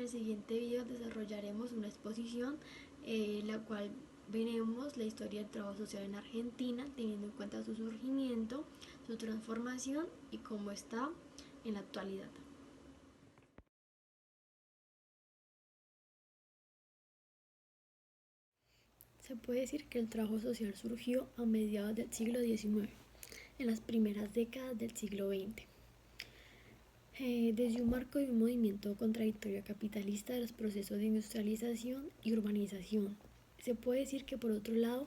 el siguiente video desarrollaremos una exposición la cual veremos la historia del trabajo social en Argentina, teniendo en cuenta su surgimiento, su transformación y cómo está en la actualidad. Se puede decir que el trabajo social surgió a mediados del siglo XIX, en las primeras décadas del siglo XX. Desde un marco de un movimiento contradictorio capitalista de los procesos de industrialización y urbanización. Se puede decir que por otro lado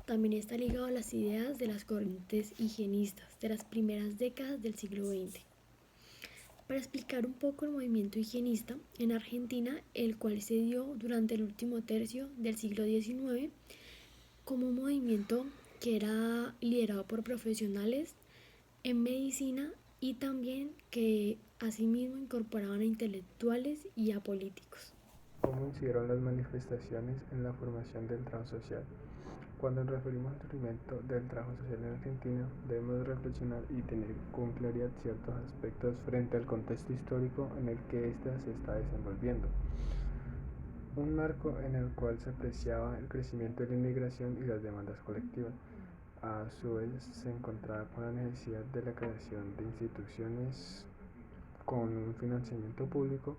también está ligado a las ideas de las corrientes higienistas de las primeras décadas del siglo XX. Para explicar un poco el movimiento higienista en Argentina, el cual se dio durante el último tercio del siglo XIX como un movimiento que era liderado por profesionales en medicina y también que asimismo incorporaban a intelectuales y a políticos. ¿Cómo incidieron las manifestaciones en la formación del trabajo social? Cuando nos referimos al surgimiento del trabajo social en Argentina, debemos reflexionar y tener con claridad ciertos aspectos frente al contexto histórico en el que ésta se está desenvolviendo. Un marco en el cual se apreciaba el crecimiento de la inmigración y las demandas colectivas. A su vez, se encontraba con la necesidad de la creación de instituciones con un financiamiento público.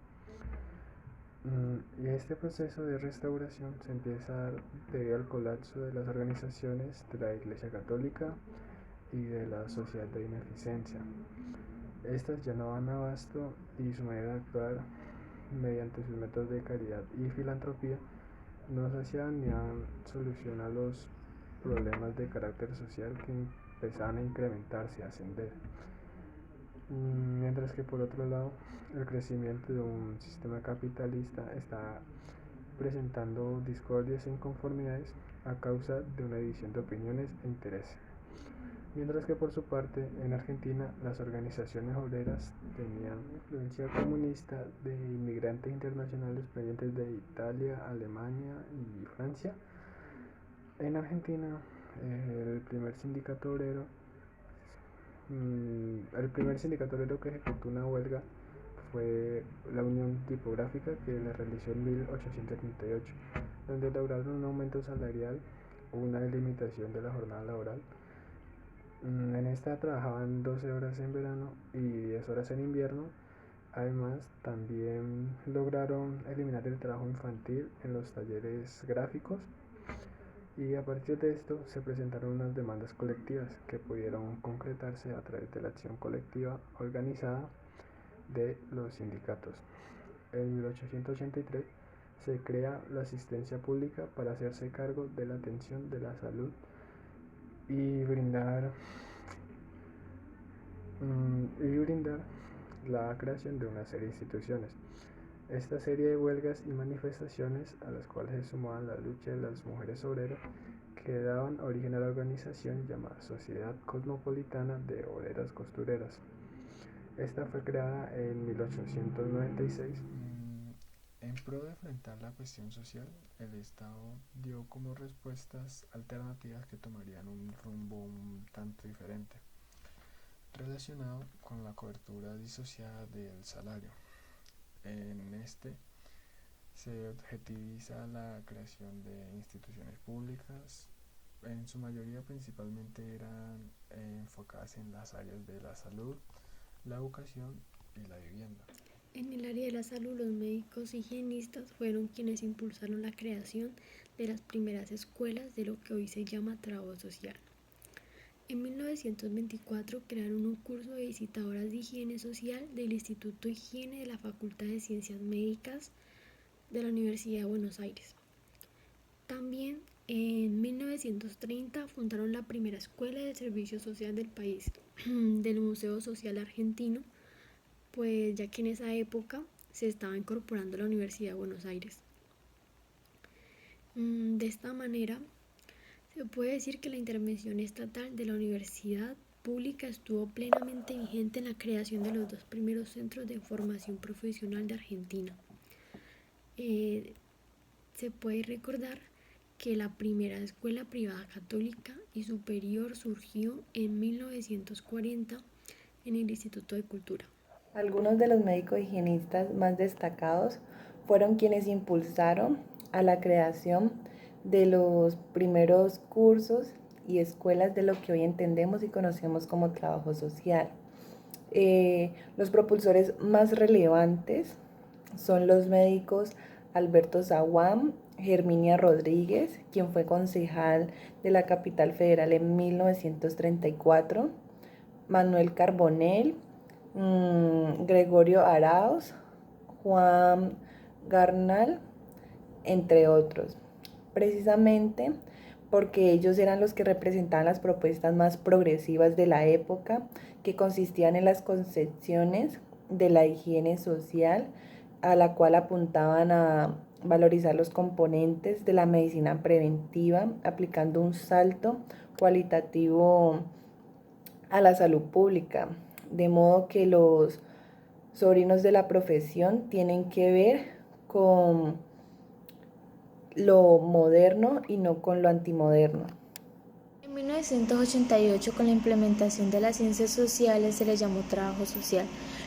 Y este proceso de restauración se empieza a dar debido al colapso de las organizaciones de la Iglesia Católica y de la Sociedad de Beneficencia. Estas ya no dan abasto y su manera de actuar mediante sus métodos de caridad y filantropía no saciaban ni daban solución a los problemas de carácter social que empezaban a incrementarse y a ascender. Mientras que por otro lado, el crecimiento de un sistema capitalista está presentando discordias e inconformidades a causa de una división de opiniones e intereses. Mientras que por su parte, en Argentina, las organizaciones obreras tenían influencia comunista de inmigrantes internacionales provenientes de Italia, Alemania y Francia. En Argentina, el primer sindicato obrero que ejecutó una huelga fue la Unión Tipográfica, que la realizó en 1838, donde lograron un aumento salarial, una delimitación de la jornada laboral. En esta trabajaban 12 horas en verano y 10 horas en invierno. Además, también lograron eliminar el trabajo infantil en los talleres gráficos, y a partir de esto se presentaron unas demandas colectivas que pudieron concretarse a través de la acción colectiva organizada de los sindicatos. En 1883 se crea la asistencia pública para hacerse cargo de la atención de la salud y brindar la creación de una serie de instituciones. Esta serie de huelgas y manifestaciones, a las cuales se sumaban la lucha de las mujeres obreras, que daban origen a la organización llamada Sociedad Cosmopolitana de Obreras Costureras. Esta fue creada en 1896. En pro de enfrentar la cuestión social, el Estado dio como respuestas alternativas que tomarían un rumbo un tanto diferente, relacionado con la cobertura disociada del salario. En este se objetiviza la creación de instituciones públicas, en su mayoría principalmente eran enfocadas en las áreas de la salud, la educación y la vivienda. En el área de la salud, los médicos higienistas fueron quienes impulsaron la creación de las primeras escuelas de lo que hoy se llama trabajo social. En 1924 crearon un curso de visitadoras de higiene social del Instituto de Higiene de la Facultad de Ciencias Médicas de la Universidad de Buenos Aires. También en 1930 fundaron la primera escuela de servicio social del país, del Museo Social Argentino, pues ya que en esa época se estaba incorporando la Universidad de Buenos Aires. De esta manera, se puede decir que la intervención estatal de la universidad pública estuvo plenamente vigente en la creación de los dos primeros centros de formación profesional de Argentina. Se puede recordar que la primera escuela privada católica y superior surgió en 1940 en el Instituto de Cultura. Algunos de los médicos higienistas más destacados fueron quienes impulsaron a la creación de los primeros cursos y escuelas de lo que hoy entendemos y conocemos como trabajo social. Los propulsores más relevantes son los médicos Alberto Zaguán, Herminia Rodríguez, quien fue concejal de la capital federal en 1934, Manuel Carbonell, Gregorio Arauz, Juan Garnal, entre otros. Precisamente porque ellos eran los que representaban las propuestas más progresivas de la época, que consistían en las concepciones de la higiene social, a la cual apuntaban a valorizar los componentes de la medicina preventiva, aplicando un salto cualitativo a la salud pública, de modo que los sobrinos de la profesión tienen que ver con lo moderno y no con lo antimoderno. En 1988, con la implementación de las ciencias sociales, se le llamó trabajo social.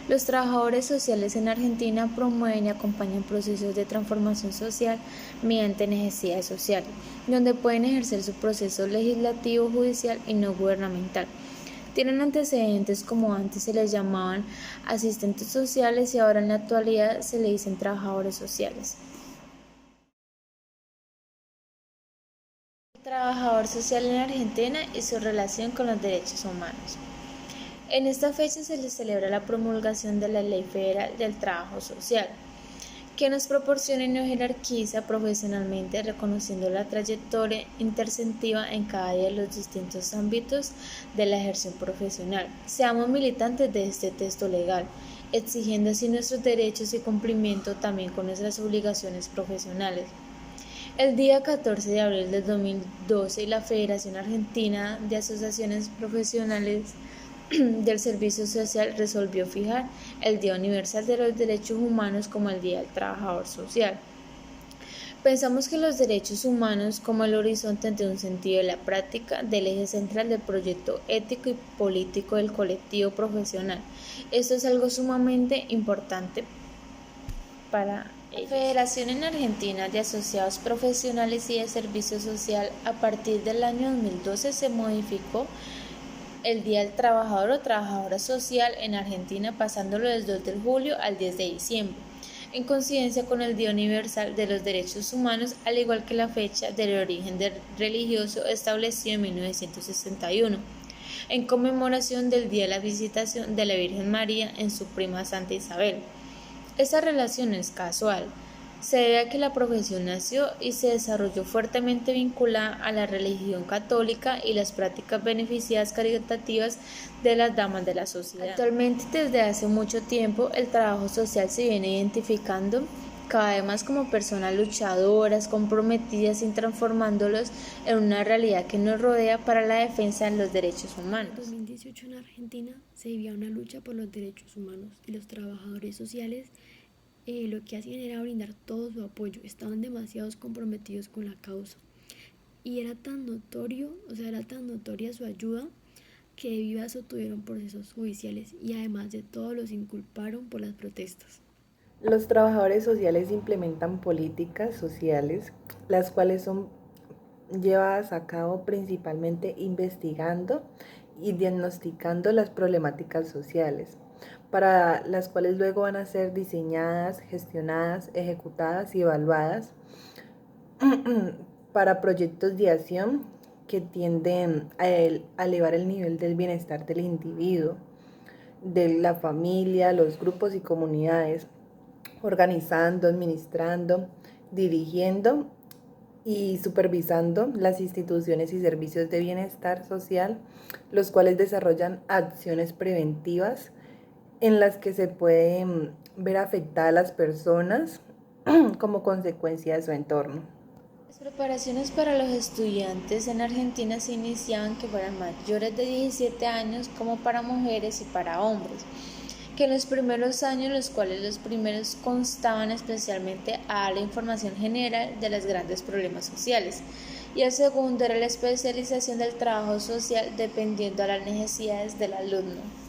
Los trabajadores sociales en Argentina promueven y acompañan procesos de transformación social mediante necesidades sociales, donde pueden ejercer su proceso legislativo, judicial y no gubernamental. Tienen antecedentes como antes se les llamaban asistentes sociales y ahora en la actualidad se le dicen trabajadores sociales. Trabajador social en Argentina y su relación con los derechos humanos. En esta fecha se le celebra la promulgación de la Ley Federal del Trabajo Social, que nos proporciona y nos jerarquiza profesionalmente, reconociendo la trayectoria intercentiva en cada día de los distintos ámbitos de la ejerción profesional. Seamos militantes de este texto legal, exigiendo así nuestros derechos y cumplimiento también con nuestras obligaciones profesionales. El día 14 de abril del 2012, la Federación Argentina de Asociaciones Profesionales del Servicio Social resolvió fijar el Día Universal de los Derechos Humanos como el Día del Trabajador Social. Pensamos que los derechos humanos como el horizonte de un sentido de la práctica del eje central del proyecto ético y político del colectivo profesional. Esto es algo sumamente importante para la Federación en Argentina de Asociados Profesionales y de Servicio Social, a partir del año 2012 se modificó el Día del Trabajador o Trabajadora Social en Argentina, pasándolo del 2 de julio al 10 de diciembre, en coincidencia con el Día Universal de los Derechos Humanos, al igual que la fecha del origen religioso establecido en 1961, en conmemoración del Día de la Visitación de la Virgen María en su prima Santa Isabel. Esta relación es casual, se debe a que la profesión nació y se desarrolló fuertemente vinculada a la religión católica y las prácticas beneficiadas caritativas de las damas de la sociedad. Actualmente, desde hace mucho tiempo, el trabajo social se viene identificando cada vez más como personas luchadoras, comprometidas y transformándolos en una realidad que nos rodea para la defensa de los derechos humanos. En 2018 en Argentina se vivía una lucha por los derechos humanos y los trabajadores sociales lo que hacían era brindar todo su apoyo, estaban demasiado comprometidos con la causa y era tan notoria su ayuda que debido a eso tuvieron procesos judiciales y además de todo los inculparon por las protestas. Los trabajadores sociales implementan políticas sociales, las cuales son llevadas a cabo principalmente investigando y diagnosticando las problemáticas sociales, para las cuales luego van a ser diseñadas, gestionadas, ejecutadas y evaluadas para proyectos de acción que tienden a elevar el nivel del bienestar del individuo, de la familia, los grupos y comunidades, organizando, administrando, dirigiendo y supervisando las instituciones y servicios de bienestar social, los cuales desarrollan acciones preventivas en las que se pueden ver afectadas las personas como consecuencia de su entorno. Las preparaciones para los estudiantes en Argentina se iniciaban que fueran mayores de 17 años como para mujeres y para hombres, que en los primeros años, los cuales los primeros constaban especialmente a la información general de los grandes problemas sociales, y el segundo era la especialización del trabajo social dependiendo de las necesidades del alumno.